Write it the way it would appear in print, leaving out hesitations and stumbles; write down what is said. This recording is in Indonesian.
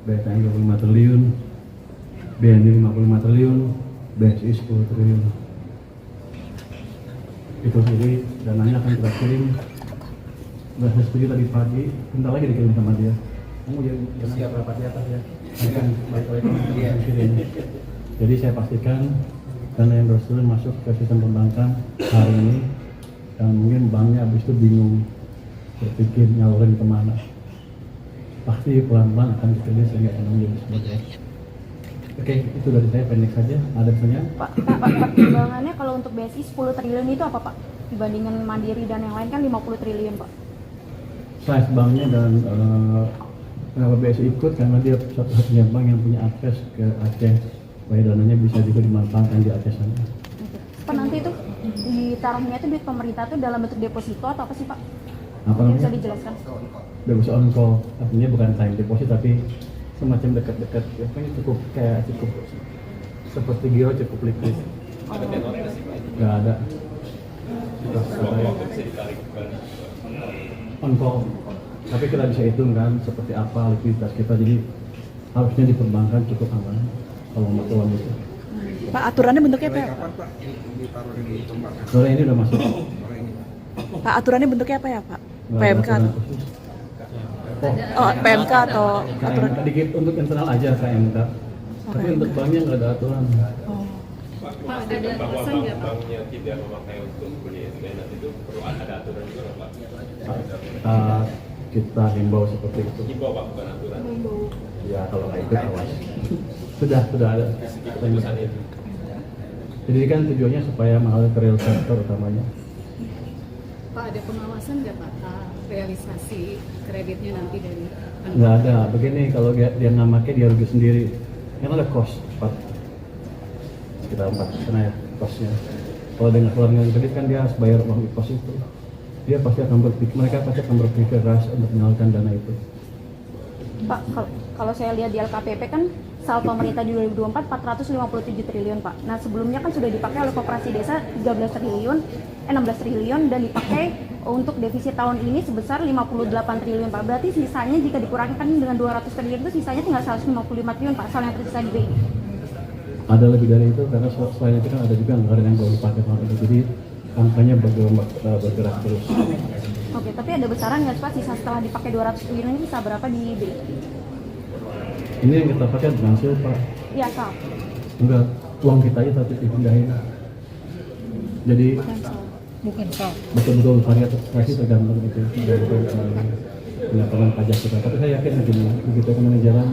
BSN 25 triliun, BNI 55 triliun, BSI 10 triliun. Itu sendiri dananya akan kita kirim. Udah saya setuju tadi pagi, bentar lagi dikirim sama dia. Kamu jangan siap rapat di atas ya. Akan balik-balik kirim. Jadi saya pastikan dana yang berseluruh masuk ke sistem perbankan hari ini, dan mungkin banknya habis itu bingung berpikir nyalurin kemana. Pasti pelan-pelan akan dipilih sehingga ekonomi jadi semuanya. Oke, itu dari saya pendek saja. Ada pertanyaan? Pak, pertimbangannya kalau untuk BSI 10 triliun itu apa Pak? Dibandingkan Mandiri dan yang lain kan 50 triliun Pak. Size banknya dan kenapa BSI ikut karena dia satu-satunya bank yang punya akses ke Aceh, supaya dananya bisa juga dimanfaatkan di Aceh sana. Pak, nanti itu ditaruhnya itu duit pemerintah itu dalam bentuk deposito atau apa sih Pak? Apa Mungkin bisa namanya? dijelaskan. Deposit on call, artinya bukan time deposit tapi semacam dekat-dekat, cukup seperti giro, cukup liquid. Nggak ada. On call, tapi kita bisa hitung kan seperti apa likuiditas kita, jadi harusnya di perbankan cukup aman kalau mata uang itu. Pak, aturannya bentuknya apa ya? Kapan Pak ditaruh di perbankan? Sore ini udah masuk. Sore ini. Pak, aturannya bentuknya apa ya Pak? Nggak ada PMK? aturan khusus. Oh, PMK atau aturan? KMK dikit untuk internal aja KMK, tapi untuk banknya nggak ada aturan. Oh. Pak, ada alasan nggak Pak? Banknya tidak memakai untuk beli SBN itu perlu ada aturan juga nggak, Pak? Kita himbau seperti itu. Himbau Pak, bukan aturan. Ya kalau nggak ikut awas. Sudah ada. Keputusan itu. Jadi kan tujuannya supaya mengalir ke real sector utamanya. Pak, ada pengawasan nggak Pak realisasi kreditnya nanti dari Nggak ada. Begini, kalau dia nggak pakai dia rugi sendiri. Kan ada cost 4 sekitar 4 karena ya costnya. Kalau dengan keluarga kredit kan dia harus bayar uang kos itu. Dia pasti akan mereka pasti akan berpikir keras untuk menyalurkan dana itu. Pak, kalau saya lihat di LKPP kan saldo pemerintah di 2024 457 triliun Pak. Nah sebelumnya kan sudah dipakai oleh Koperasi Desa 16 triliun dan dipakai untuk defisit tahun ini sebesar 58 triliun Pak. Berarti sisanya jika dikurangkan dengan 200 triliun itu sisanya tinggal 155 triliun Pak, saldo yang tersisa di BI. Ada lebih dari itu karena selain itu kan ada juga anggaran yang belum dipakai tahun ini. Jadi angkanya bergerak terus. Oke, tapi ada besaran nggak Pak sisa setelah dipakai 200 triliun ini sisa berapa di BI? Ini yang kita pakai berhasil Pak. Iya Pak. Enggak, uang kita aja tapi dipindahin. Jadi Bukan Pak. betul-betul variasi tergantung itu dari pendapatan pajak kita. Tapi saya yakin begini, begitu ekonomi jalan.